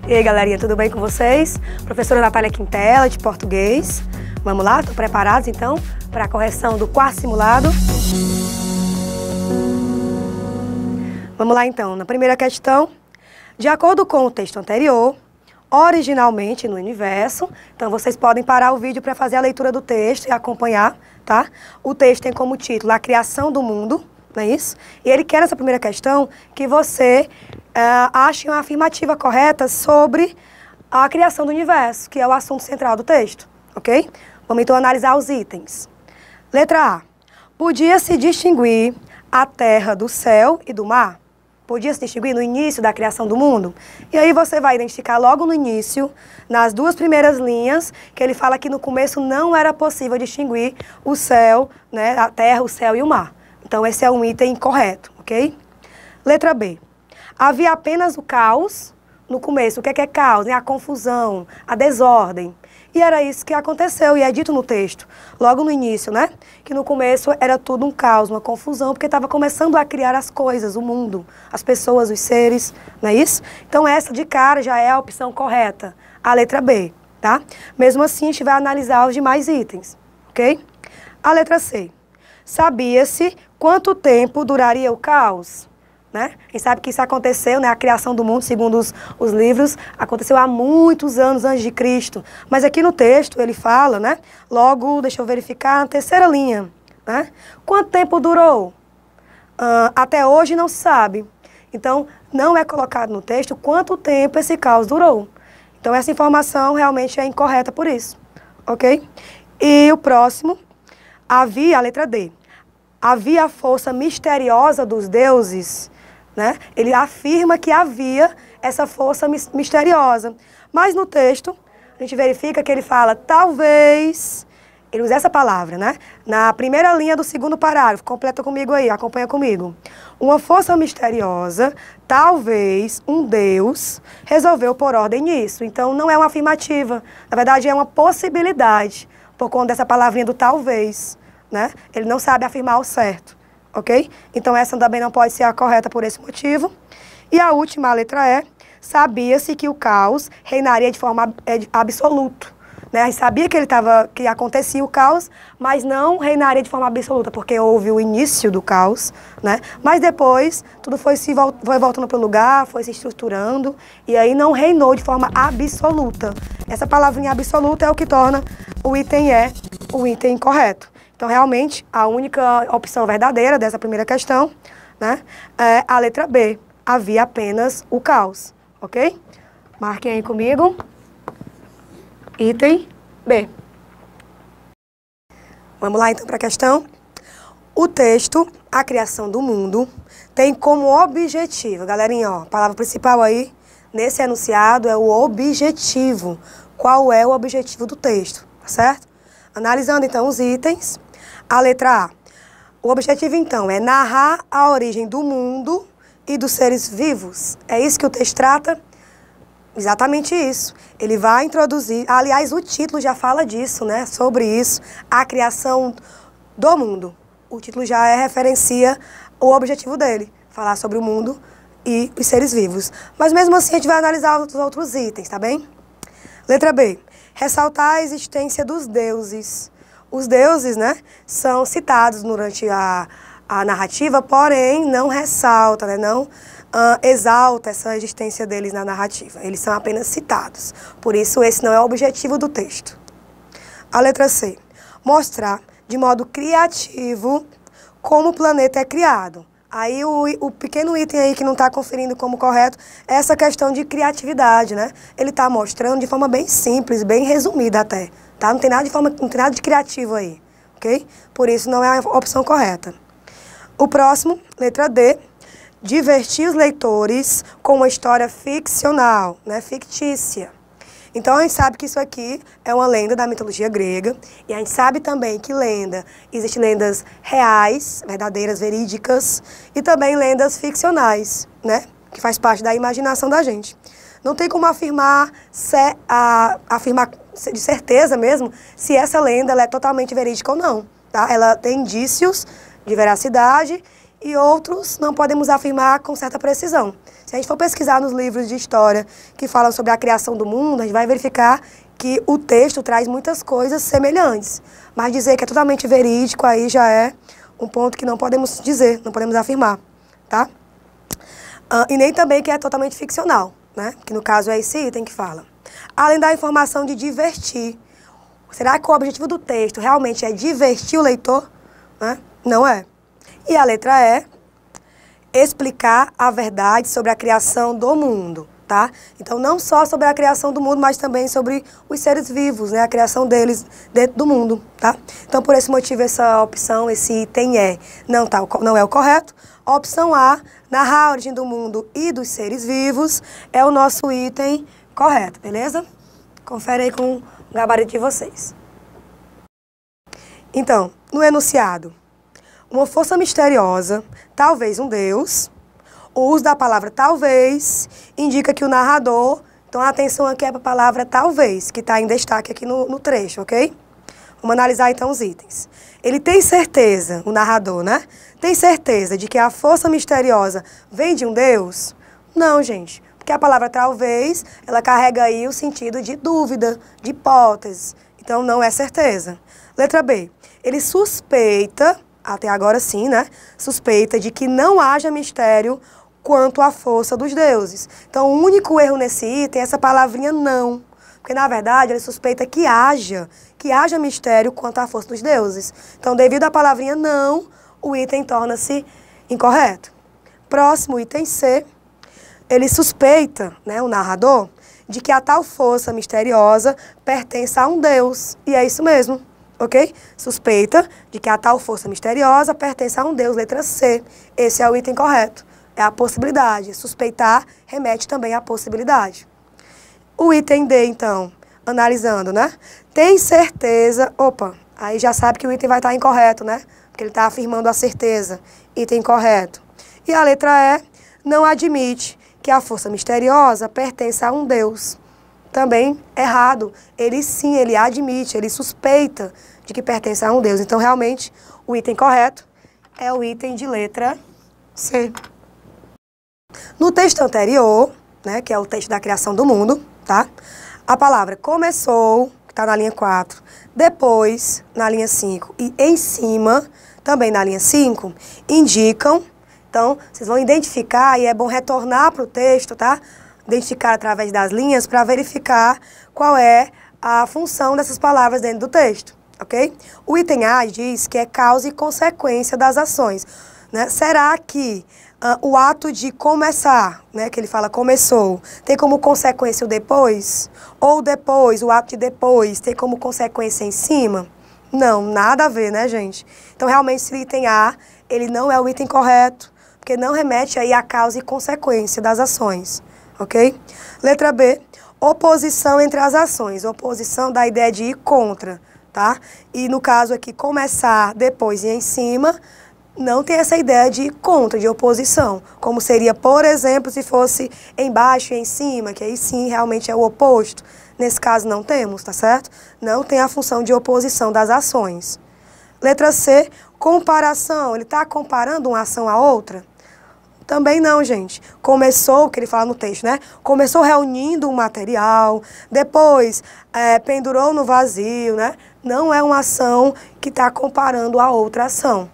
E aí, galerinha, tudo bem com vocês? Professora Natália Quintela, de português. Vamos lá? Estão preparados, então, para a correção do quarto simulado? Vamos lá, então. Na primeira questão, de acordo com o texto anterior, originalmente no universo, então vocês podem parar o vídeo para fazer a leitura do texto e acompanhar, tá? O texto tem como título A Criação do Mundo, não é isso? E ele quer, nessa primeira questão, que você ache uma afirmativa correta sobre a criação do universo, que é o assunto central do texto, ok? Vamos então analisar os itens. Letra A. Podia-se distinguir a terra do céu e do mar? Podia se distinguir no início da criação do mundo? E aí você vai identificar logo no início, nas duas primeiras linhas, que ele fala que no começo não era possível distinguir o céu, né, a terra, o céu e o mar. Então esse é um item correto, ok? Letra B. Havia apenas o caos no começo. O que é caos? É a confusão, a desordem. E era isso que aconteceu, e é dito no texto, logo no início, né? Que no começo era tudo um caos, uma confusão, porque estava começando a criar as coisas, o mundo, as pessoas, os seres, não é isso? Então essa de cara já é a opção correta, a letra B, tá? Mesmo assim, a gente vai analisar os demais itens, ok? A letra C. Sabia-se quanto tempo duraria o caos? Né? A gente sabe que isso aconteceu, né? A criação do mundo, segundo os livros, aconteceu há muitos anos antes de Cristo. Mas aqui no texto ele fala, né? Logo, deixa eu verificar, na terceira linha, né? Quanto tempo durou? Até hoje não se sabe. Então, não é colocado no texto quanto tempo esse caos durou. Então, essa informação realmente é incorreta por isso, ok? E o próximo, havia, a letra D. Havia a força misteriosa dos deuses, né? Ele afirma que havia essa força misteriosa. Mas no texto, a gente verifica que ele fala, talvez, ele usa essa palavra, né? Na primeira linha do segundo parágrafo, completa comigo aí, acompanha comigo. Uma força misteriosa, talvez um Deus, resolveu pôr ordem nisso. Então, não é uma afirmativa, na verdade é uma possibilidade, por conta dessa palavrinha do talvez, né? Ele não sabe afirmar o certo. Ok? Então essa também não pode ser a correta por esse motivo. E a última, a letra E, sabia-se que o caos reinaria de forma absoluta. Né? A gente sabia que acontecia o caos, mas não reinaria de forma absoluta, porque houve o início do caos, né? Mas depois tudo foi voltando para o lugar, foi se estruturando, e aí não reinou de forma absoluta. Essa palavrinha absoluta é o que torna o item E o item correto. Então, realmente, a única opção verdadeira dessa primeira questão, né, é a letra B. Havia apenas o caos, ok? Marquem aí comigo. Item B. Vamos lá, então, para a questão. O texto, A Criação do Mundo, tem como objetivo, galerinha, ó, a palavra principal aí, nesse enunciado, é o objetivo. Qual é o objetivo do texto, tá certo? Analisando, então, os itens. A letra A. O objetivo, então, é narrar a origem do mundo e dos seres vivos. É isso que o texto trata? Exatamente isso. Ele vai introduzir... Aliás, o título já fala disso, né? Sobre isso. A criação do mundo. O título já referencia o objetivo dele. Falar sobre o mundo e os seres vivos. Mas, mesmo assim, a gente vai analisar os outros itens, tá bem? Letra B. Ressaltar a existência dos deuses. Os deuses, né, são citados durante a narrativa, porém não ressalta, né, não exalta essa existência deles na narrativa. Eles são apenas citados. Por isso, esse não é o objetivo do texto. A letra C. Mostrar de modo criativo como o planeta é criado. Aí o pequeno item aí que não está conferindo como correto é essa questão de criatividade, né? Ele está mostrando de forma bem simples, bem resumida até. Tá? Não tem nada de criativo aí, ok? Por isso não é a opção correta. O próximo, letra D, divertir os leitores com uma história ficcional, né? Fictícia. Então a gente sabe que isso aqui é uma lenda da mitologia grega, e a gente sabe também que existem lendas reais, verdadeiras, verídicas, e também lendas ficcionais, né? Que faz parte da imaginação da gente. Não tem como afirmar de certeza mesmo se essa lenda ela é totalmente verídica ou não. Tá? Ela tem indícios de veracidade e outros não podemos afirmar com certa precisão. Se a gente for pesquisar nos livros de história que falam sobre a criação do mundo, a gente vai verificar que o texto traz muitas coisas semelhantes. Mas dizer que é totalmente verídico aí já é um ponto que não podemos dizer, não podemos afirmar, tá? E nem também que é totalmente ficcional, né? Que no caso é esse item que fala. Além da informação de divertir, será que o objetivo do texto realmente é divertir o leitor? Né? Não é. E a letra E, explicar a verdade sobre a criação do mundo, tá? Então, não só sobre a criação do mundo, mas também sobre os seres vivos, né? A criação deles dentro do mundo, tá? Então, por esse motivo, essa opção, esse item E, não é o correto. A opção A, narrar a origem do mundo e dos seres vivos, é o nosso item correto, beleza? Confere aí com o gabarito de vocês. Então, no enunciado, uma força misteriosa, talvez um Deus, o uso da palavra talvez indica que o narrador, então a atenção aqui é para a palavra talvez, que está em destaque aqui no trecho, ok? Vamos analisar então os itens. Ele tem certeza, o narrador, né? Tem certeza de que a força misteriosa vem de um Deus? Não, gente. Porque a palavra talvez, ela carrega aí o sentido de dúvida, de hipótese. Então, não é certeza. Letra B. Ele suspeita, até agora sim, né? Suspeita de que não haja mistério quanto à força dos deuses. Então, o único erro nesse item é essa palavrinha não. Porque, na verdade, ele suspeita que haja mistério quanto à força dos deuses. Então, devido à palavrinha não, o item torna-se incorreto. Próximo, item C. Ele suspeita, né, o narrador, de que a tal força misteriosa pertença a um Deus. E é isso mesmo, ok? Suspeita de que a tal força misteriosa pertence a um Deus, letra C. Esse é o item correto. É a possibilidade. Suspeitar remete também à possibilidade. O item D, então, analisando, né? Tem certeza... Opa, aí já sabe que o item vai estar incorreto, né? Porque ele está afirmando a certeza. Item correto. E a letra E não admite que a força misteriosa pertence a um Deus. Também errado. Ele sim, ele admite, ele suspeita de que pertence a um Deus. Então, realmente, o item correto é o item de letra C. No texto anterior, né, que é o texto da criação do mundo, tá? A palavra começou, que está na linha 4, depois, na linha 5, e em cima, também na linha 5, indicam. Então, vocês vão identificar, e é bom retornar para o texto, tá? Identificar através das linhas para verificar qual é a função dessas palavras dentro do texto, ok? O item A diz que é causa e consequência das ações, né? Será que o ato de começar, né, que ele fala começou, tem como consequência o depois? Ou depois, o ato de depois, tem como consequência em cima? Não, nada a ver, né, gente? Então, realmente, esse item A, ele não é o item correto, porque não remete aí à causa e consequência das ações, ok? Letra B, oposição entre as ações. Oposição dá a ideia de ir contra, tá? E no caso aqui, começar, depois e em cima, não tem essa ideia de ir contra, de oposição. Como seria, por exemplo, se fosse embaixo e em cima, que aí sim realmente é o oposto. Nesse caso não temos, tá certo? Não tem a função de oposição das ações. Letra C, comparação. Ele está comparando uma ação a outra? Também não, gente. Começou, que ele fala no texto, né? Começou reunindo um material, depois pendurou no vazio, né? Não é uma ação que está comparando a outra ação.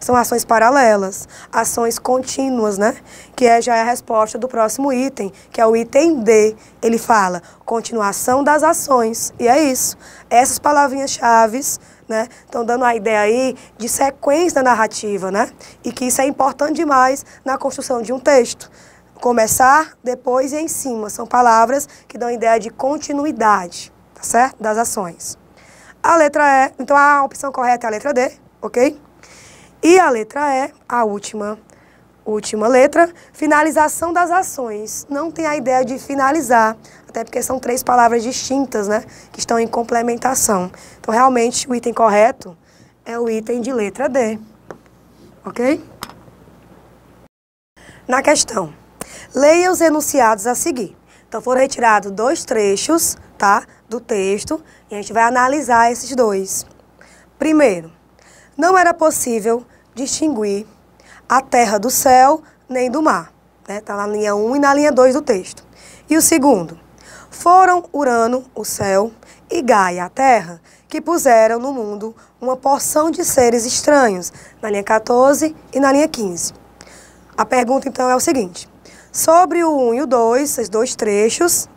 São ações paralelas, ações contínuas, né? Que já é a resposta do próximo item, que é o item D. Ele fala continuação das ações. E é isso. Essas palavrinhas-chave, né, estão dando a ideia aí de sequência narrativa, né? E que isso é importante demais na construção de um texto. Começar, depois e em cima. São palavras que dão a ideia de continuidade, tá certo? Das ações. A letra E, então a opção correta é a letra D, ok? E a letra E, a última letra, finalização das ações. Não tem a ideia de finalizar, até porque são 3 palavras distintas, né, que estão em complementação. Então, realmente, o item correto é o item de letra D, ok? Na questão, leia os enunciados a seguir. Então, foram retirados 2 trechos, tá, do texto, e a gente vai analisar esses 2. Primeiro, não era possível distinguir a terra do céu, nem do mar. Está na linha 1 e na linha 2 do texto. E o segundo, foram Urano, o céu, e Gaia, a terra, que puseram no mundo uma porção de seres estranhos, na linha 14 e na linha 15. A pergunta, então, é o seguinte. Sobre o 1 e o 2, esses dois trechos,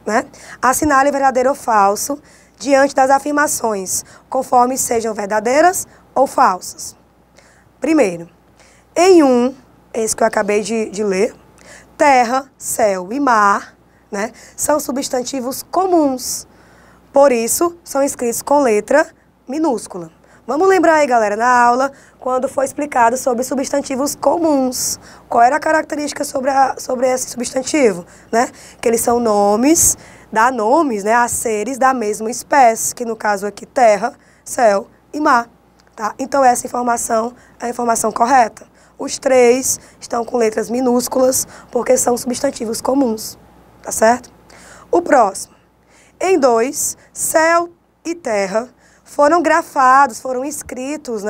assinale verdadeiro ou falso diante das afirmações, conforme sejam verdadeiras ou falsas. Primeiro, em 1, esse que eu acabei de ler, terra, céu e mar, são substantivos comuns. Por isso, são escritos com letra minúscula. Vamos lembrar aí, galera, na aula, quando foi explicado sobre substantivos comuns. Qual era a característica sobre esse substantivo? Que eles são nomes, dá nomes a seres da mesma espécie, que no caso aqui, terra, céu e mar. Tá? Então, essa informação é a informação correta. Os três estão com letras minúsculas, porque são substantivos comuns. Tá certo? O próximo. Em 2, céu e terra foram grafados, foram escritos,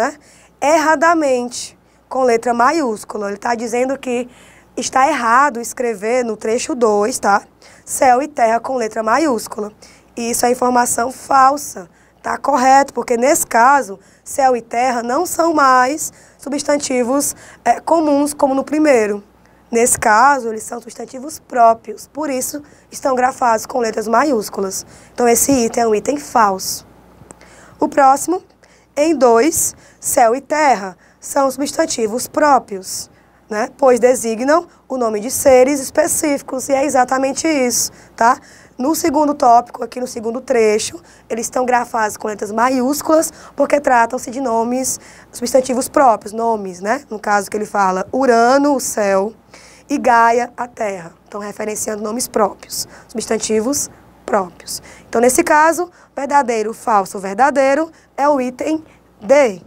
erradamente, com letra maiúscula. Ele está dizendo que está errado escrever no trecho 2, tá? Céu e terra com letra maiúscula. E isso é informação falsa. Tá correto, porque nesse caso, céu e terra não são mais substantivos comuns como no primeiro. Nesse caso, eles são substantivos próprios, por isso estão grafados com letras maiúsculas. Então, esse item é um item falso. O próximo, em 2, céu e terra são substantivos próprios, pois designam o nome de seres específicos, e é exatamente isso, tá? No segundo tópico, aqui no segundo trecho, eles estão grafados com letras maiúsculas, porque tratam-se de nomes, substantivos próprios, nomes, No caso que ele fala Urano, o céu, e Gaia, a terra. Então, referenciando nomes próprios, substantivos próprios. Então, nesse caso, verdadeiro, falso, verdadeiro é o item D,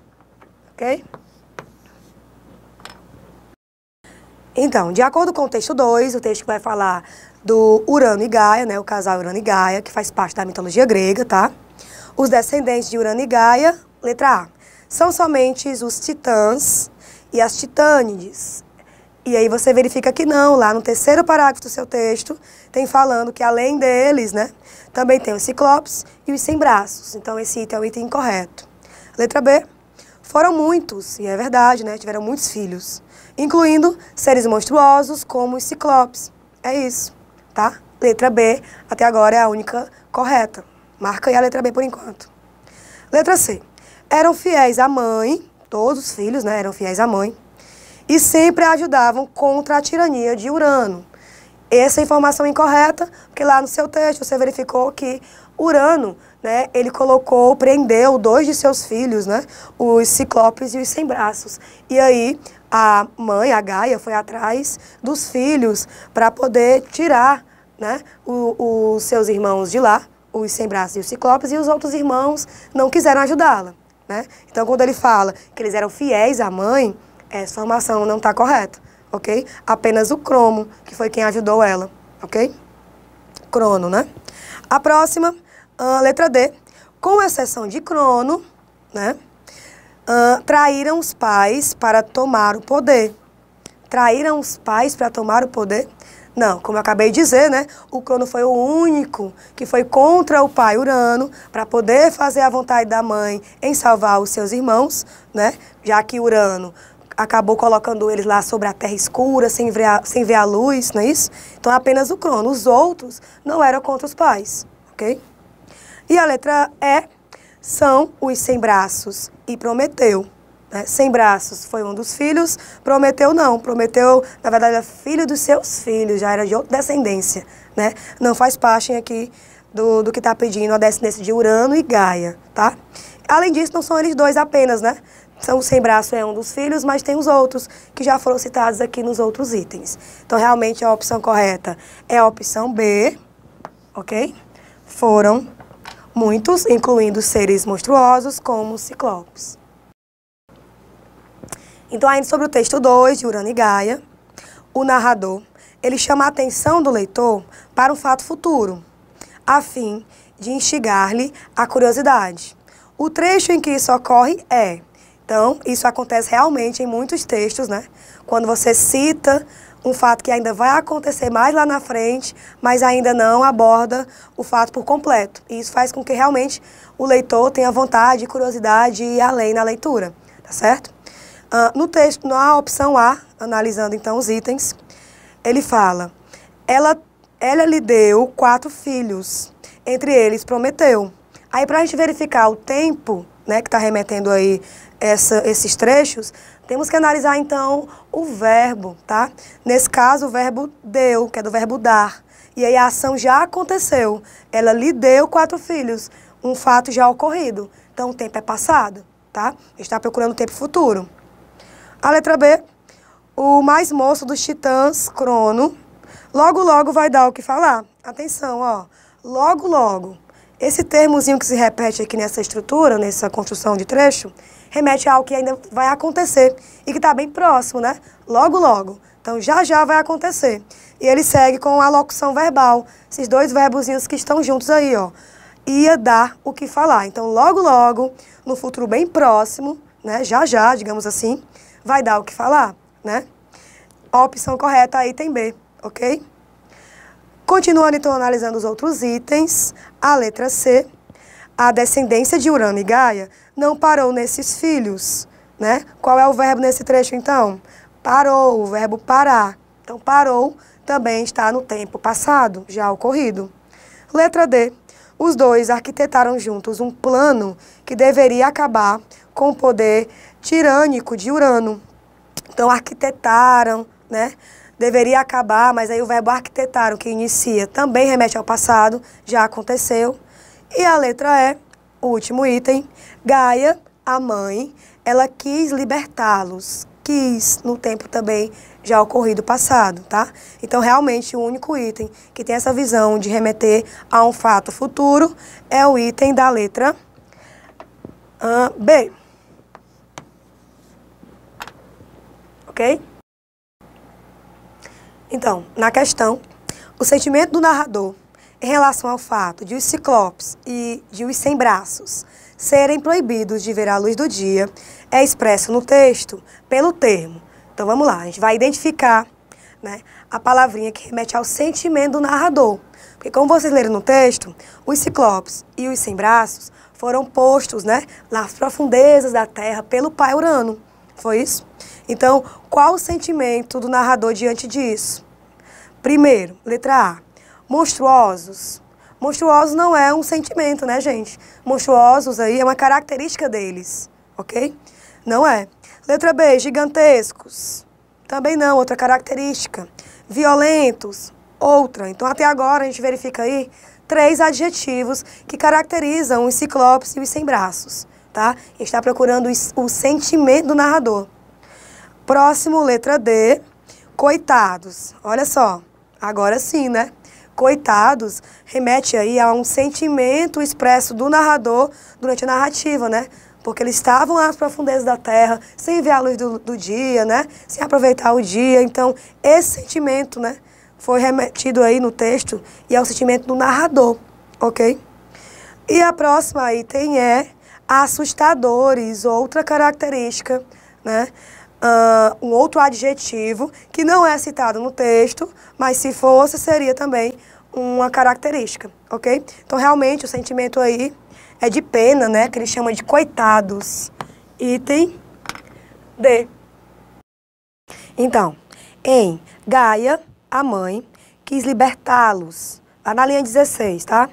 ok? Então, de acordo com o texto 2, o texto que vai falar do Urano e Gaia, o casal Urano e Gaia, que faz parte da mitologia grega, tá? Os descendentes de Urano e Gaia, letra A, são somente os titãs e as titânides. E aí você verifica que não, lá no terceiro parágrafo do seu texto, tem falando que além deles, também tem os ciclopes e os sem braços. Então, esse item é o item incorreto. Letra B, foram muitos, e é verdade, tiveram muitos filhos, incluindo seres monstruosos como os ciclopes. É isso, tá? Letra B, até agora é a única correta. Marca aí a letra B por enquanto. Letra C, eram fiéis à mãe, todos os filhos, eram fiéis à mãe, e sempre a ajudavam contra a tirania de Urano. Essa é a informação incorreta, porque lá no seu texto você verificou que Urano, ele prendeu 2 de seus filhos, os ciclopes e os sem braços. E aí a mãe, a Gaia, foi atrás dos filhos para poder tirar os seus irmãos de lá, os sem braços e os ciclopes, e os outros irmãos não quiseram ajudá-la. Então, quando ele fala que eles eram fiéis à mãe, essa informação não está correta, ok? Apenas o Cromo, que foi quem ajudou ela, ok? Crono, A próxima, letra D. Com exceção de Crono, traíram os pais para tomar o poder. Traíram os pais para tomar o poder? Não, como eu acabei de dizer, o Crono foi o único que foi contra o pai Urano para poder fazer a vontade da mãe em salvar os seus irmãos, já que Urano acabou colocando eles lá sobre a terra escura, sem ver a luz, não é isso? Então, apenas o Crono. Os outros não eram contra os pais, ok? E a letra E são os sem braços e Prometeu. Sem braços foi um dos filhos, Prometeu não. Prometeu, na verdade, é filho dos seus filhos, já era de outra descendência, Não faz parte aqui do que está pedindo a descendência de Urano e Gaia, tá? Além disso, não são eles dois apenas, São sem braço é um dos filhos, mas tem os outros que já foram citados aqui nos outros itens. Então, realmente, a opção correta é a opção B, ok? Foram muitos, incluindo seres monstruosos como ciclopes. Então, ainda sobre o texto 2 de Urano e Gaia, o narrador, ele chama a atenção do leitor para um fato futuro, a fim de instigar-lhe a curiosidade. O trecho em que isso ocorre é Então, isso acontece realmente em muitos textos, né? Quando você cita um fato que ainda vai acontecer mais lá na frente, mas ainda não aborda o fato por completo. E isso faz com que realmente o leitor tenha vontade e curiosidade de ir além na leitura, tá certo? No texto, na opção A, analisando então os itens, ele fala, ela lhe deu 4 filhos, entre eles Prometeu. Aí, para a gente verificar o tempo, né, que está remetendo aí esses trechos, temos que analisar, então, o verbo, tá? Nesse caso, o verbo deu, que é do verbo dar. E aí a ação já aconteceu. Ela lhe deu 4 filhos, um fato já ocorrido. Então, o tempo é passado, tá? A gente está procurando o tempo futuro. A letra B, o mais moço dos titãs, Crono, logo, logo vai dar o que falar. Atenção, ó. Logo, logo. Esse termozinho que se repete aqui nessa estrutura, nessa construção de trecho, remete a algo que ainda vai acontecer e que está bem próximo, né? Logo, logo. Então, já, já vai acontecer. E ele segue com a locução verbal, esses 2 verbozinhos que estão juntos aí, ó. Ia dar o que falar. Então, logo, logo, no futuro bem próximo, né? Já, já, digamos assim, vai dar o que falar, né? A opção correta aí tem B, ok? Continuando, então, analisando os outros itens, a letra C, a descendência de Urano e Gaia não parou nesses filhos, né? Qual é o verbo nesse trecho, então? Parou, o verbo parar. Então, parou também está no tempo passado, já ocorrido. Letra D, os 2 arquitetaram juntos um plano que deveria acabar com o poder tirânico de Urano. Então, arquitetaram, né? Deveria acabar, mas aí o verbo arquitetaram, que inicia, também remete ao passado, já aconteceu. E a letra E, o último item, Gaia, a mãe, ela quis libertá-los. Quis, no tempo também já ocorrido passado, tá? Então, realmente, o único item que tem essa visão de remeter a um fato futuro é o item da letra B. Ok? Então, na questão, o sentimento do narrador em relação ao fato de os ciclopes e de os sem braços serem proibidos de ver a luz do dia é expresso no texto pelo termo. Então, vamos lá, a gente vai identificar, né, a palavrinha que remete ao sentimento do narrador. Porque, como vocês leram no texto, os ciclopes e os sem braços foram postos, né, nas profundezas da terra pelo pai Urano. Foi isso? Então, qual o sentimento do narrador diante disso? Primeiro, letra A, monstruosos. Monstruosos não é um sentimento, né, gente? Monstruosos aí é uma característica deles, ok? Não é. Letra B, gigantescos. Também não, outra característica. Violentos, outra. Então, até agora, a gente verifica aí 3 adjetivos que caracterizam os ciclopes e os sem braços, tá? A gente está procurando o sentimento do narrador. Próximo, letra D, coitados. Olha só, agora sim, né? Coitados remete aí a um sentimento expresso do narrador durante a narrativa, né? Porque eles estavam nas profundezas da terra, sem ver a luz do dia, né? Sem aproveitar o dia. Então, esse sentimento, né, foi remetido aí no texto e é o sentimento do narrador, ok? E a próxima item é assustadores, outra característica, né? Um outro adjetivo que não é citado no texto, mas se fosse, seria também uma característica, ok? Então, realmente, o sentimento aí é de pena, né? Que ele chama de coitados. Item D. Então, em Gaia, a mãe, quis libertá-los. Lá na linha 16, tá?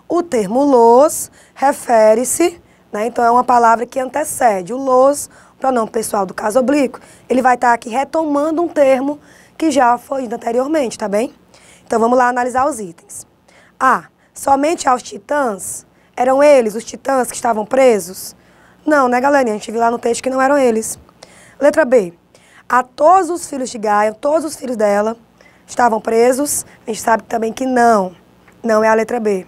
O termo los refere-se, né? Então, é uma palavra que antecede. O los, pronome pessoal do caso oblíquo, ele vai estar aqui retomando um termo que já foi dito anteriormente, tá bem? Então, vamos lá analisar os itens. A. Somente aos titãs? Eram eles, os titãs, que estavam presos? Não, né, galerinha? A gente viu lá no texto que não eram eles. Letra B. A todos os filhos de Gaia, todos os filhos dela, estavam presos? A gente sabe também que não. Não é a letra B.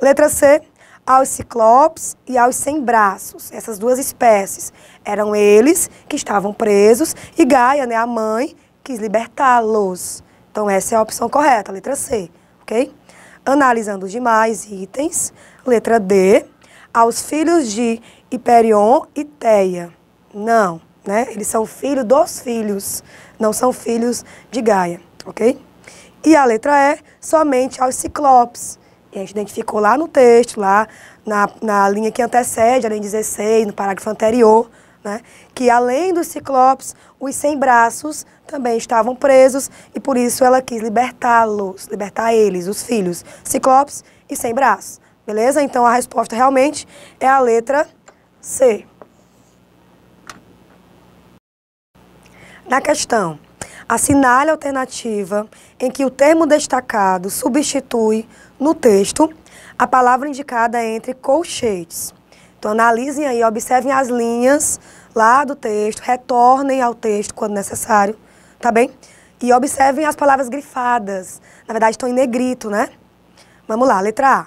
Letra C. Aos ciclopes e aos sem braços. Essas 2 espécies. Eram eles que estavam presos e Gaia, né, a mãe, quis libertá-los. Então, essa é a opção correta, a letra C, ok? Analisando os demais itens, letra D, aos filhos de Hiperion e Teia, Não, né? Eles são filhos dos filhos, não são filhos de Gaia, ok? E a letra E, somente aos ciclopes. E a gente identificou lá no texto, lá na linha que antecede, a linha 16, no parágrafo anterior, né? Que além dos ciclopes, os sem braços também estavam presos e por isso ela quis libertá-los, libertar eles, os filhos, ciclopes e sem braços. Beleza? Então a resposta realmente é a letra C. Na questão, assinale a alternativa em que o termo destacado substitui no texto a palavra indicada entre colchetes. Então analisem aí, observem as linhas lá do texto, retornem ao texto quando necessário, tá bem? E observem as palavras grifadas, na verdade estão em negrito, né? Vamos lá, letra A.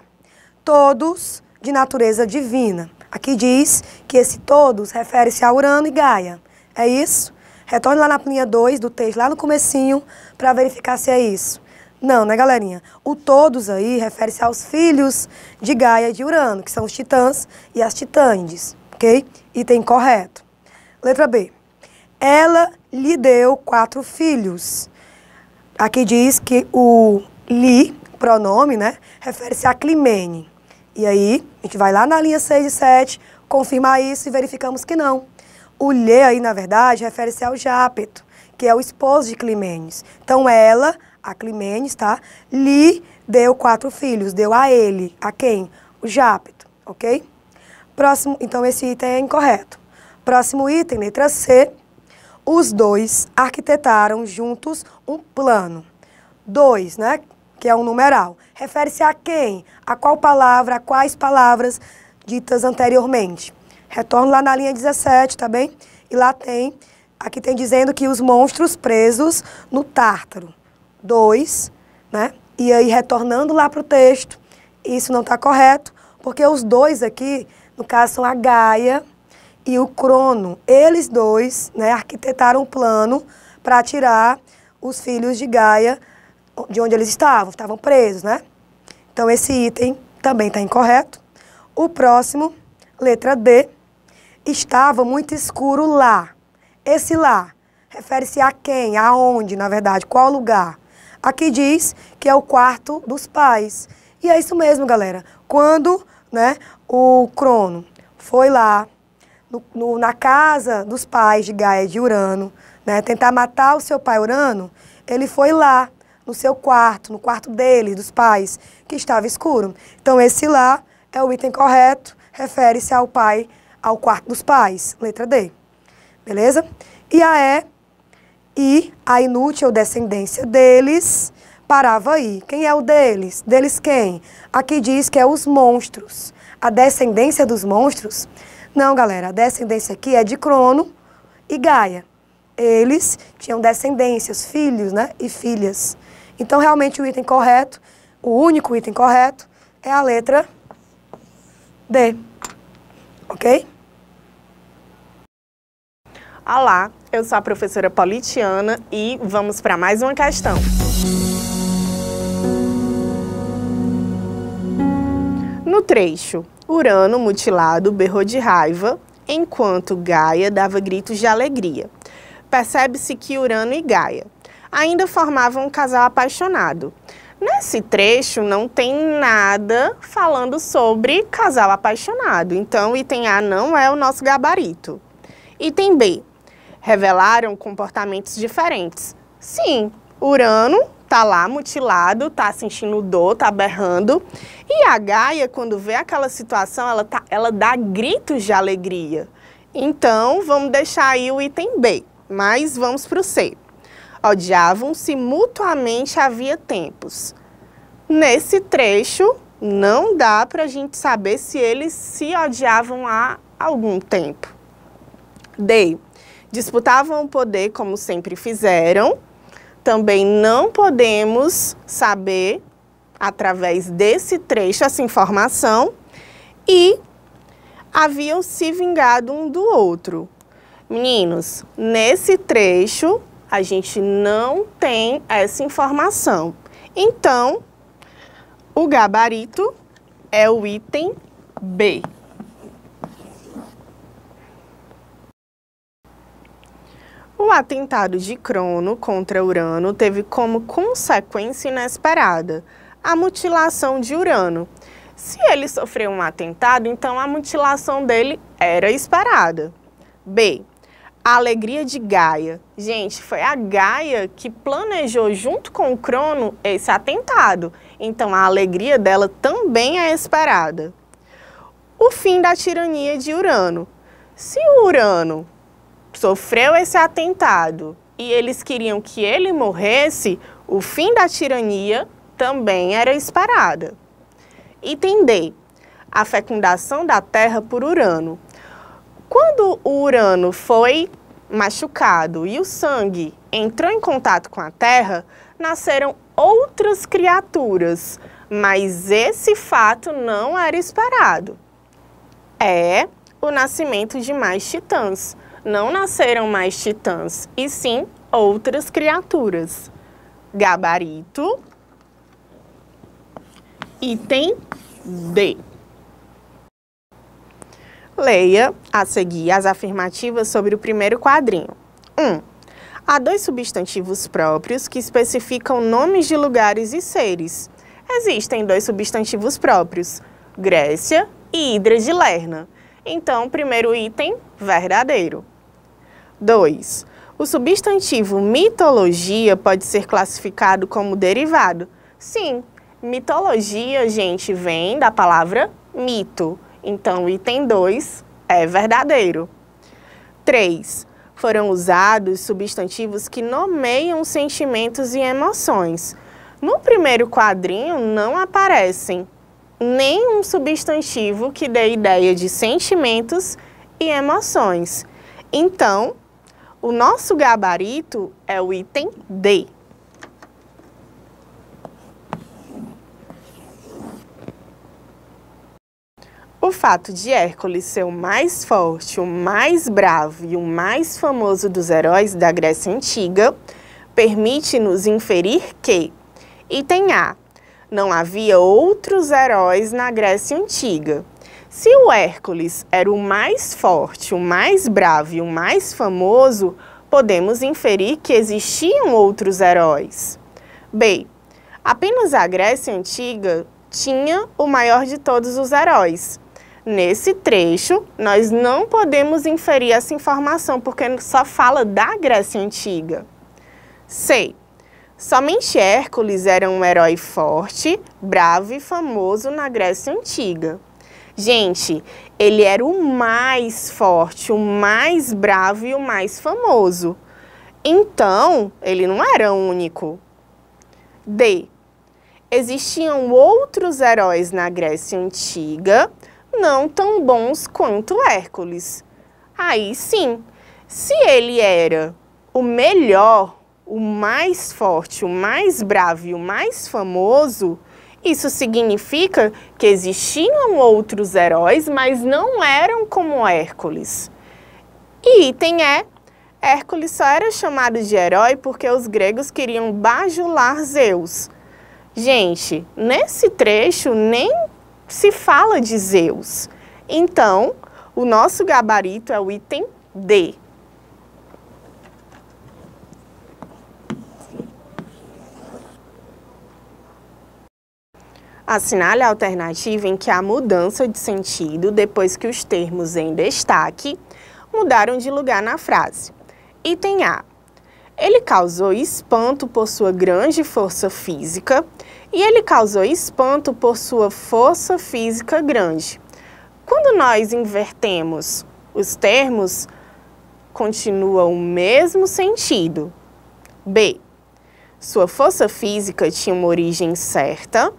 Todos de natureza divina. Aqui diz que esse todos refere-se a Urano e Gaia. É isso? Retorne lá na linha 2 do texto, lá no comecinho, para verificar se é isso. Não, né, galerinha? O todos aí refere-se aos filhos de Gaia e de Urano, que são os titãs e as titânides, ok? Item correto. Letra B. Ela lhe deu 4 filhos. Aqui diz que o li, pronome, né, refere-se a Climene. E aí, a gente vai lá na linha 6 e 7, confirmar isso e verificamos que não. O lhe aí, na verdade, refere-se ao Jápeto, que é o esposo de Climenes. Então, ela, a Climenes, tá? Lhe deu 4 filhos, deu a ele. A quem? O Jápeto, ok? Próximo, então esse item é incorreto. Próximo item, letra C. Os dois arquitetaram juntos um plano. 2, né? Que é um numeral. Refere-se a quem? A qual palavra, a quais palavras ditas anteriormente? Retorno lá na linha 17, tá bem? E lá tem, aqui tem dizendo que os monstros presos no Tártaro. 2, né? E aí, retornando lá para o texto, isso não está correto, porque os dois aqui, no caso, são a Gaia e o Crono. Eles dois, né, arquitetaram um plano para tirar os filhos de Gaia de onde eles estavam presos, né? Então, esse item também está incorreto. O próximo, letra D. Estava muito escuro lá. Esse lá refere-se a quem? Aonde, na verdade? Qual lugar? Aqui diz que é o quarto dos pais. E é isso mesmo, galera. Quando, né, o Crono foi lá na casa dos pais de Gaia e de Urano, né, tentar matar o seu pai Urano, ele foi lá no seu quarto, no quarto dele, dos pais, que estava escuro. Então, esse lá é o item correto, refere-se ao pai, ao quarto dos pais, letra D. Beleza? E a E, e a inútil descendência deles parava aí. Quem é o deles? Deles quem? Aqui diz que é os monstros. A descendência dos monstros? Não, galera, a descendência aqui é de Crono e Gaia. Eles tinham descendências, filhos, né, e filhas. Então, realmente, o item correto, o único item correto, é a letra D. Ok? Olá, eu sou a professora Paulitiana e vamos para mais uma questão. No trecho, Urano, mutilado, berrou de raiva, enquanto Gaia dava gritos de alegria. Percebe-se que Urano e Gaia ainda formavam um casal apaixonado. Nesse trecho não tem nada falando sobre casal apaixonado, então o item A não é o nosso gabarito. Item B. Revelaram comportamentos diferentes. Sim, Urano tá lá mutilado, tá sentindo dor, tá berrando. E a Gaia, quando vê aquela situação, ela dá gritos de alegria. Então, vamos deixar aí o item B, mas vamos para o C. Odiavam-se mutuamente havia tempos. Nesse trecho, não dá para a gente saber se eles se odiavam há algum tempo. D. Disputavam o poder como sempre fizeram. Também não podemos saber, através desse trecho, essa informação. E haviam se vingado um do outro. Meninos, nesse trecho, a gente não tem essa informação. Então, o gabarito é o item B. atentado de Crono contra Urano teve como consequência inesperada a mutilação de Urano. Se ele sofreu um atentado, então a mutilação dele era esperada. B. A alegria de Gaia. Gente, foi a Gaia que planejou junto com o Crono esse atentado. Então a alegria dela também é esperada. O fim da tirania de Urano. Se o Urano sofreu esse atentado e eles queriam que ele morresse, o fim da tirania também era esperada. Item D. A fecundação da Terra por Urano. Quando o Urano foi machucado e o sangue entrou em contato com a Terra, nasceram outras criaturas, mas esse fato não era esperado. É o nascimento de mais titãs. Não nasceram mais titãs, e sim outras criaturas. Gabarito. Item D. Leia a seguir as afirmativas sobre o primeiro quadrinho. 1. Há 2 substantivos próprios que especificam nomes de lugares e seres. Existem 2 substantivos próprios, Grécia e Hidra de Lerna. Então, primeiro item, verdadeiro. 2. O substantivo mitologia pode ser classificado como derivado. Sim, mitologia, gente, vem da palavra mito. Então, o item 2 é verdadeiro. 3. Foram usados substantivos que nomeiam sentimentos e emoções. No primeiro quadrinho não aparecem nenhum substantivo que dê ideia de sentimentos e emoções. Então, o nosso gabarito é o item D. O fato de Hércules ser o mais forte, o mais bravo e o mais famoso dos heróis da Grécia Antiga permite-nos inferir que, item A, não havia outros heróis na Grécia Antiga. Se o Hércules era o mais forte, o mais bravo e o mais famoso, podemos inferir que existiam outros heróis. B, apenas a Grécia Antiga tinha o maior de todos os heróis. Nesse trecho, nós não podemos inferir essa informação, porque só fala da Grécia Antiga. C. Somente Hércules era um herói forte, bravo e famoso na Grécia Antiga. Gente, ele era o mais forte, o mais bravo e o mais famoso. Então, ele não era único. D. Existiam outros heróis na Grécia Antiga, não tão bons quanto Hércules. Aí sim, se ele era o melhor, o mais forte, o mais bravo e o mais famoso, isso significa que existiam outros heróis, mas não eram como Hércules. E item E, Hércules só era chamado de herói porque os gregos queriam bajular Zeus. Gente, nesse trecho nem se fala de Zeus. Então, o nosso gabarito é o item D. Assinale a alternativa em que há mudança de sentido depois que os termos em destaque mudaram de lugar na frase. Item A. Ele causou espanto por sua grande força física e ele causou espanto por sua força física grande. Quando nós invertemos os termos, continua o mesmo sentido. B. Sua força física tinha uma origem certa.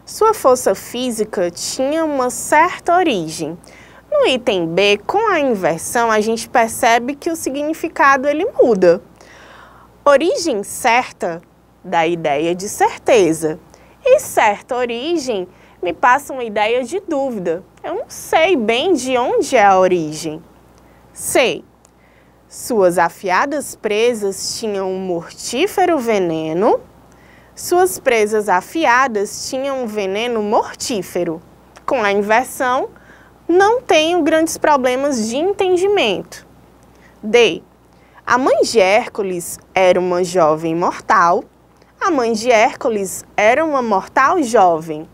Sua força física tinha uma certa origem. No item B, com a inversão, a gente percebe que o significado ele muda. Origem certa dá a ideia de certeza. E certa origem me passa uma ideia de dúvida. Eu não sei bem de onde é a origem. C. Suas afiadas presas tinham um mortífero veneno. Suas presas afiadas tinham um veneno mortífero. Com a inversão, não tenho grandes problemas de entendimento. D. A mãe de Hércules era uma jovem mortal. A mãe de Hércules era uma mortal jovem.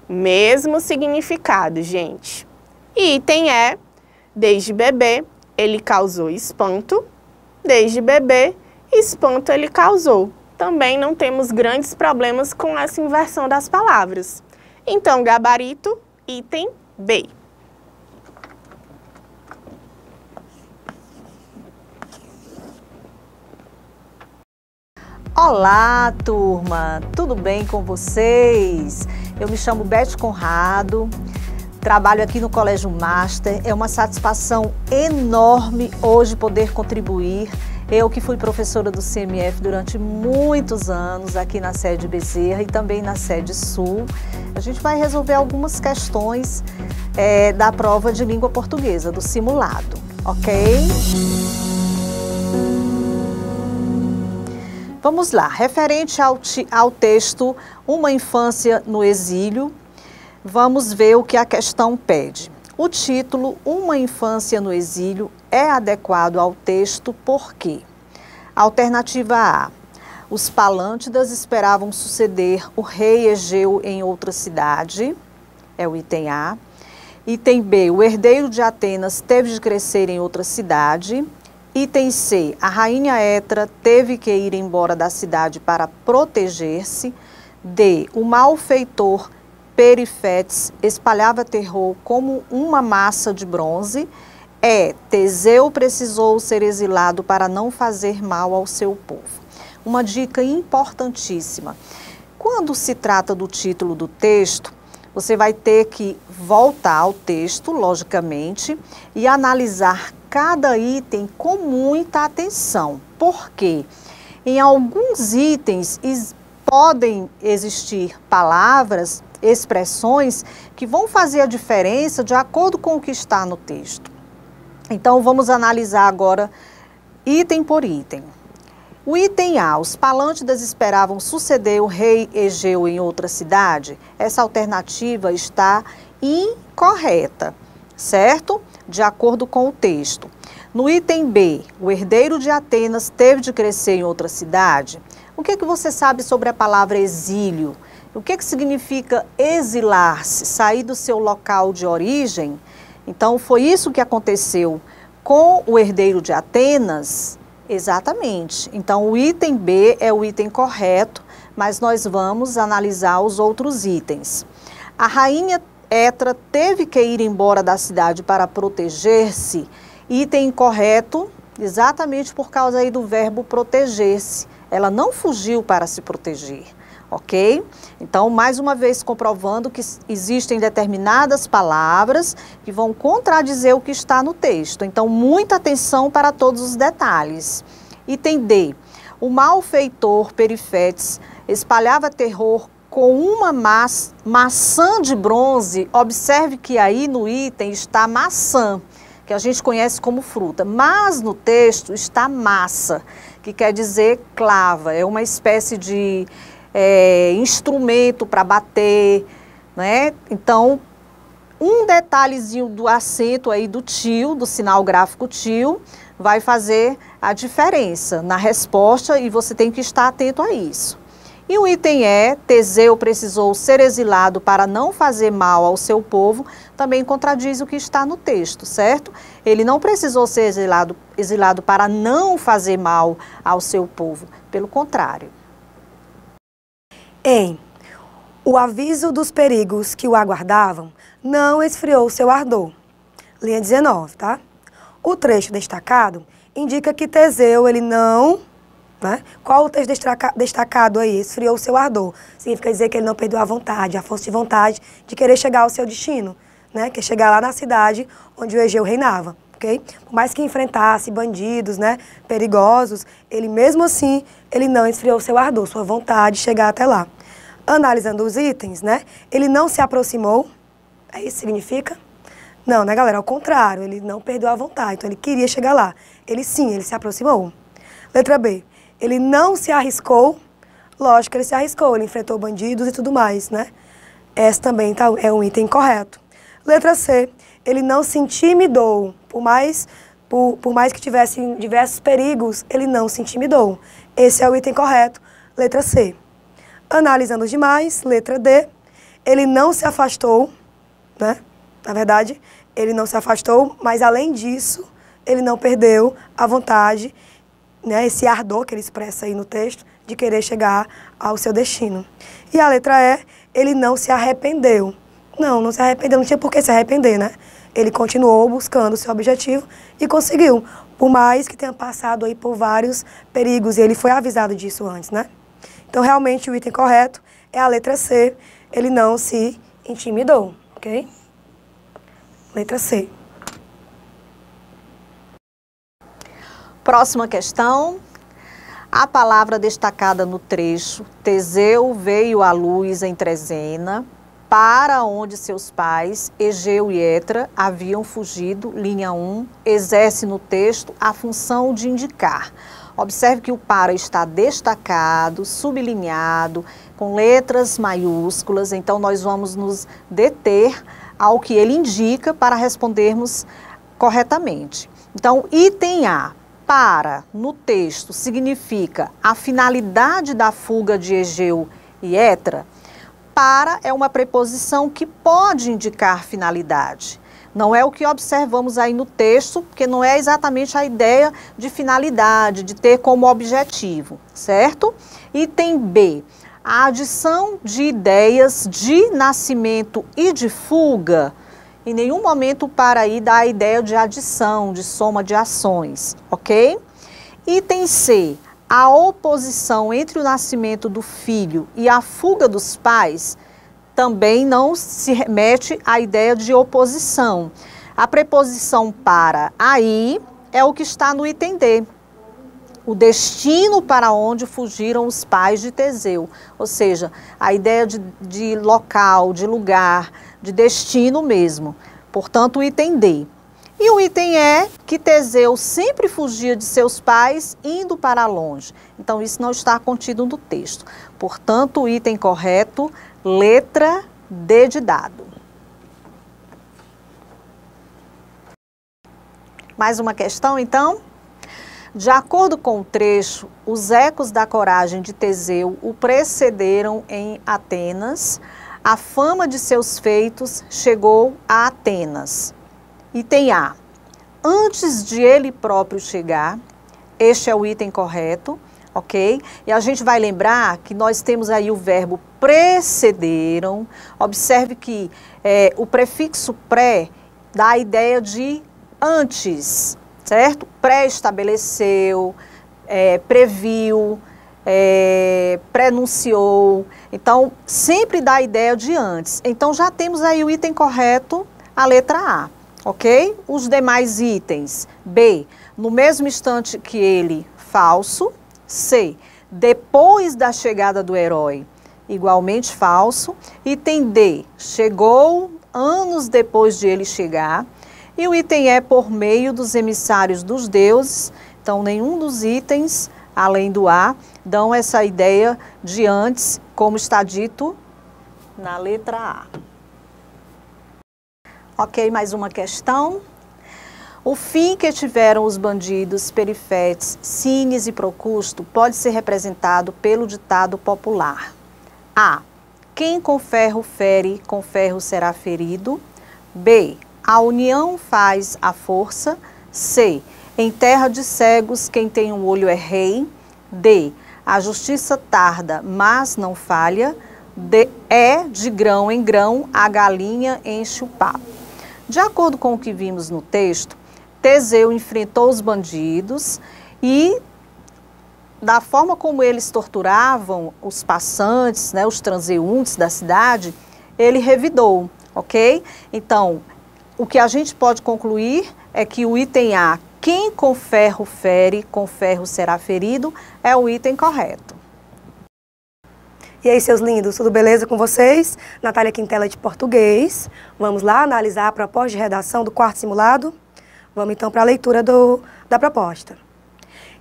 Mesmo significado, gente. Item E, desde bebê, ele causou espanto. Desde bebê, espanto ele causou. Também não temos grandes problemas com essa inversão das palavras. Então, gabarito, item B. Olá, turma! Tudo bem com vocês? Eu me chamo Beth Conrado, trabalho aqui no Colégio Master. É uma satisfação enorme hoje poder contribuir. Eu que fui professora do CMF durante muitos anos aqui na sede Bezerra e também na sede Sul. A gente vai resolver algumas questões da prova de língua portuguesa, do simulado, ok? Vamos lá, referente ao texto Uma Infância no Exílio, vamos ver o que a questão pede. O título Uma Infância no Exílio é adequado ao texto por quê? Alternativa A. Os Palântidas esperavam suceder o rei Egeu em outra cidade, é o item A. Item B. O herdeiro de Atenas teve de crescer em outra cidade. Item C, a rainha Hétera teve que ir embora da cidade para proteger-se. D, o malfeitor Perifetes espalhava terror como uma massa de bronze. E, Teseu precisou ser exilado para não fazer mal ao seu povo. Uma dica importantíssima. Quando se trata do título do texto, você vai ter que voltar ao texto, logicamente, e analisar cada item com muita atenção. Por quê? Em alguns itens podem existir palavras, expressões que vão fazer a diferença de acordo com o que está no texto. Então, vamos analisar agora item por item. O item A, os Palântidas esperavam suceder o rei Egeu em outra cidade. Essa alternativa está incorreta, certo? De acordo com o texto. No item B, o herdeiro de Atenas teve de crescer em outra cidade. O que você sabe sobre a palavra exílio? O que significa exilar-se, sair do seu local de origem? Então, foi isso que aconteceu com o herdeiro de Atenas? Exatamente. Então, o item B é o item correto, mas nós vamos analisar os outros itens. A rainha Hétera teve que ir embora da cidade para proteger-se. Item incorreto, exatamente por causa aí do verbo proteger-se. Ela não fugiu para se proteger, ok? Então, mais uma vez comprovando que existem determinadas palavras que vão contradizer o que está no texto. Então, muita atenção para todos os detalhes. Item D. O malfeitor Perifetes espalhava terror com uma maçã de bronze. Observe que aí no item está maçã, que a gente conhece como fruta, mas no texto está massa, que quer dizer clava, é uma espécie de instrumento para bater, né? Então, um detalhezinho do acento aí do tio, do sinal gráfico tio, vai fazer a diferença na resposta e você tem que estar atento a isso. E o item E, Teseu precisou ser exilado para não fazer mal ao seu povo, também contradiz o que está no texto, certo? Ele não precisou ser exilado para não fazer mal ao seu povo, pelo contrário. O aviso dos perigos que o aguardavam não esfriou seu ardor. Linha 19, tá? O trecho destacado indica que Teseu, ele não... Né? Qual o texto destacado aí? Esfriou o seu ardor. Significa dizer que ele não perdeu a vontade, a força de vontade de querer chegar ao seu destino, né? Que é chegar lá na cidade onde o Egeu reinava, ok? Por mais que enfrentasse bandidos, né, perigosos, ele mesmo assim, ele não esfriou o seu ardor, sua vontade de chegar até lá. Analisando os itens, né, ele não se aproximou, é isso que significa? Não, né, galera? Ao contrário, ele não perdeu a vontade, então ele queria chegar lá. Ele sim, ele se aproximou. Letra B. Ele não se arriscou, lógico que ele se arriscou, ele enfrentou bandidos e tudo mais, né? Esse também é um item correto. Letra C, ele não se intimidou, por mais por mais que tivesse diversos perigos, ele não se intimidou. Esse é o item correto, letra C. Analisando os demais, letra D, ele não se afastou, né? Na verdade, ele não se afastou, mas além disso, ele não perdeu a vontade, né? Esse ardor que ele expressa aí no texto, de querer chegar ao seu destino. E a letra E, ele não se arrependeu. Não se arrependeu, não tinha por que se arrepender, né? Ele continuou buscando o seu objetivo e conseguiu, por mais que tenha passado aí por vários perigos, e ele foi avisado disso antes, né? Então, realmente, o item correto é a letra C, ele não se intimidou, ok? Letra C. Próxima questão. A palavra destacada no trecho, Teseu veio à luz em Trezena, para onde seus pais, Egeu e Etra, haviam fugido, linha 1, exerce no texto a função de indicar. Observe que o para está destacado, sublinhado, com letras maiúsculas, então nós vamos nos deter ao que ele indica para respondermos corretamente. Então, item A, para, no texto, significa a finalidade da fuga de Egeu e Etra. Para é uma preposição que pode indicar finalidade. Não é o que observamos aí no texto, porque não é exatamente a ideia de finalidade, de ter como objetivo, certo? Item B, a adição de ideias de nascimento e de fuga. Em nenhum momento o para aí dá a ideia de adição, de soma de ações, ok? Item C, a oposição entre o nascimento do filho e a fuga dos pais também não se remete à ideia de oposição. A preposição para aí é o que está no item D. O destino para onde fugiram os pais de Teseu. Ou seja, a ideia de local, de lugar, de destino mesmo. Portanto, o item D. E o item E, que Teseu sempre fugia de seus pais indo para longe. Então, isso não está contido no texto. Portanto, o item correto, letra D de dado. Mais uma questão, então? De acordo com o trecho, os ecos da coragem de Teseu o precederam em Atenas. A fama de seus feitos chegou a Atenas. Item A, antes de ele próprio chegar, este é o item correto, ok? E a gente vai lembrar que nós temos aí o verbo precederam. Observe que o prefixo pré dá a ideia de antes, certo? Pré-estabeleceu, previu, prenunciou. Então, sempre dá a ideia de antes. Então, já temos aí o item correto, a letra A. Ok? Os demais itens. B, no mesmo instante que ele, falso. C, depois da chegada do herói, igualmente falso. Item D, chegou anos depois de ele chegar. E o item E, por meio dos emissários dos deuses. Então, nenhum dos itens, além do A, dão essa ideia de antes, como está dito na letra A. Ok, mais uma questão. O fim que tiveram os bandidos Perifetes, Cines e Procusto pode ser representado pelo ditado popular. A. Quem com ferro fere, com ferro será ferido. B. A união faz a força. C. Em terra de cegos, quem tem um olho é rei. D. A justiça tarda, mas não falha. D. De grão em grão, a galinha enche o papo. De acordo com o que vimos no texto, Teseu enfrentou os bandidos e, da forma como eles torturavam os passantes, né, os transeuntes da cidade, ele revidou, ok? Então, o que a gente pode concluir é que o item A, quem com ferro fere, com ferro será ferido, é o item correto. E aí, seus lindos, tudo beleza com vocês? Natália Quintela de Português. Vamos lá analisar a proposta de redação do quarto simulado? Vamos então para a leitura da proposta.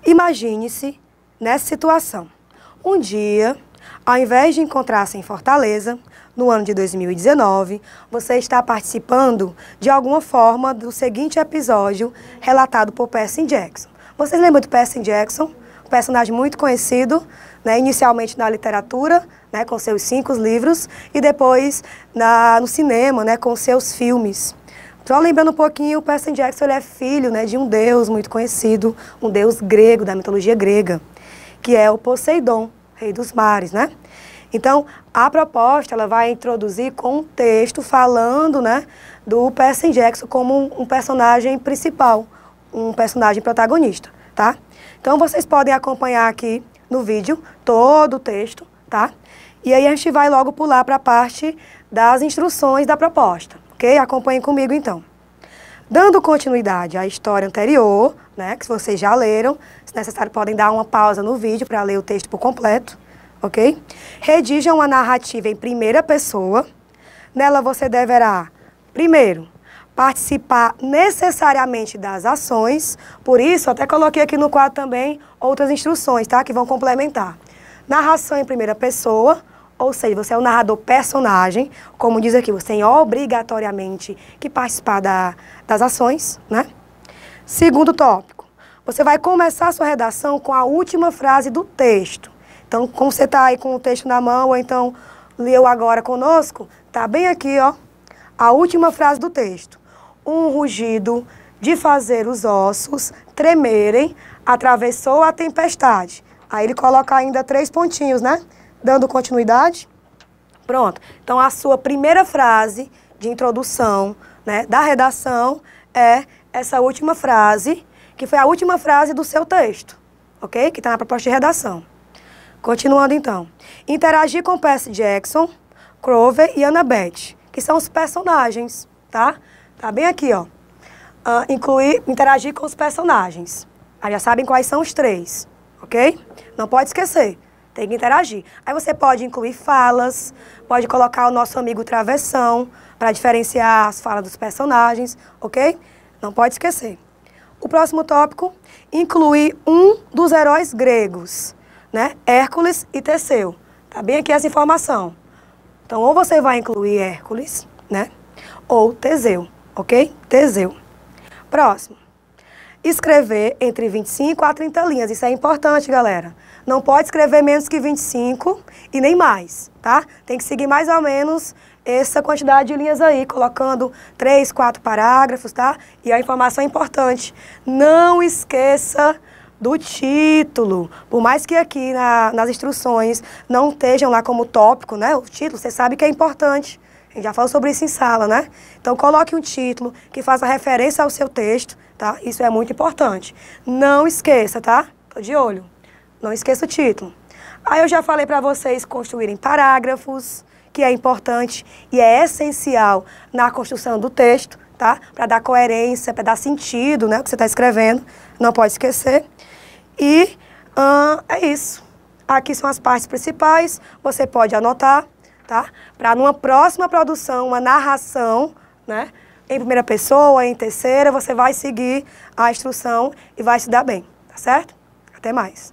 Imagine-se nessa situação. Um dia, ao invés de encontrar-se em Fortaleza, no ano de 2019, você está participando de alguma forma do seguinte episódio relatado por Percy Jackson. Vocês lembram de Percy Jackson? Um personagem muito conhecido, né, inicialmente na literatura, né, com seus 5 livros, e depois no cinema, né, com seus filmes. Só lembrando um pouquinho, o Percy Jackson ele é filho, né, de um deus muito conhecido, um deus grego, da mitologia grega, que é o Poseidon, rei dos mares, né? Então, a proposta ela vai introduzir com um texto falando, né, do Percy Jackson como um personagem principal, um personagem protagonista, tá? Então, vocês podem acompanhar aqui no vídeo todo o texto, tá? E aí a gente vai logo pular para a parte das instruções da proposta, ok? Acompanhem comigo, então. Dando continuidade à história anterior, né, que vocês já leram, se necessário podem dar uma pausa no vídeo para ler o texto por completo, ok? Redija uma narrativa em primeira pessoa. Nela você deverá, primeiro, participar necessariamente das ações. Por isso, até coloquei aqui no quadro também outras instruções, tá? Que vão complementar. Narração em primeira pessoa, ou seja, você é o narrador personagem. Como diz aqui, você tem obrigatoriamente que participar das ações, né? Segundo tópico, você vai começar a sua redação com a última frase do texto. Então, como você está aí com o texto na mão, ou então leu agora conosco, tá bem aqui, ó, a última frase do texto. Um rugido de fazer os ossos tremerem atravessou a tempestade. Aí ele coloca ainda 3 pontinhos, né? Dando continuidade. Pronto. Então, a sua primeira frase de introdução, né, da redação é essa última frase, que foi a última frase do seu texto, ok? Que está na proposta de redação. Continuando, então. Interagir com Percy Jackson, Clover e Annabeth, que são os personagens, tá? Tá bem aqui, ó. Interagir com os personagens. Aí já sabem quais são os 3, ok? Não pode esquecer, tem que interagir. Aí você pode incluir falas, pode colocar o nosso amigo Travessão, para diferenciar as falas dos personagens, ok? Não pode esquecer. O próximo tópico, incluir um dos heróis gregos, né? Hércules e Teseu. Tá bem aqui essa informação. Então, ou você vai incluir Hércules, né? Ou Teseu, ok? Teseu. Próximo. Escrever entre 25 a 30 linhas. Isso é importante, galera. Não pode escrever menos que 25 e nem mais, tá? Tem que seguir mais ou menos essa quantidade de linhas aí, colocando 3, 4 parágrafos, tá? E a informação é importante. Não esqueça do título. Por mais que aqui nas instruções não estejam lá como tópico, né? O título, você sabe que é importante. A gente já falou sobre isso em sala, né? Então, coloque um título que faça referência ao seu texto, tá? Isso é muito importante. Não esqueça, tá? Tô de olho. Não esqueça o título. Aí eu já falei para vocês construírem parágrafos, que é importante e é essencial na construção do texto, tá? Para dar coerência, para dar sentido, né? O que você está escrevendo. Não pode esquecer. E é isso. Aqui são as partes principais. Você pode anotar, tá? Para numa próxima produção, uma narração, né? Em primeira pessoa, em terceira, você vai seguir a instrução e vai se dar bem, tá certo? Até mais.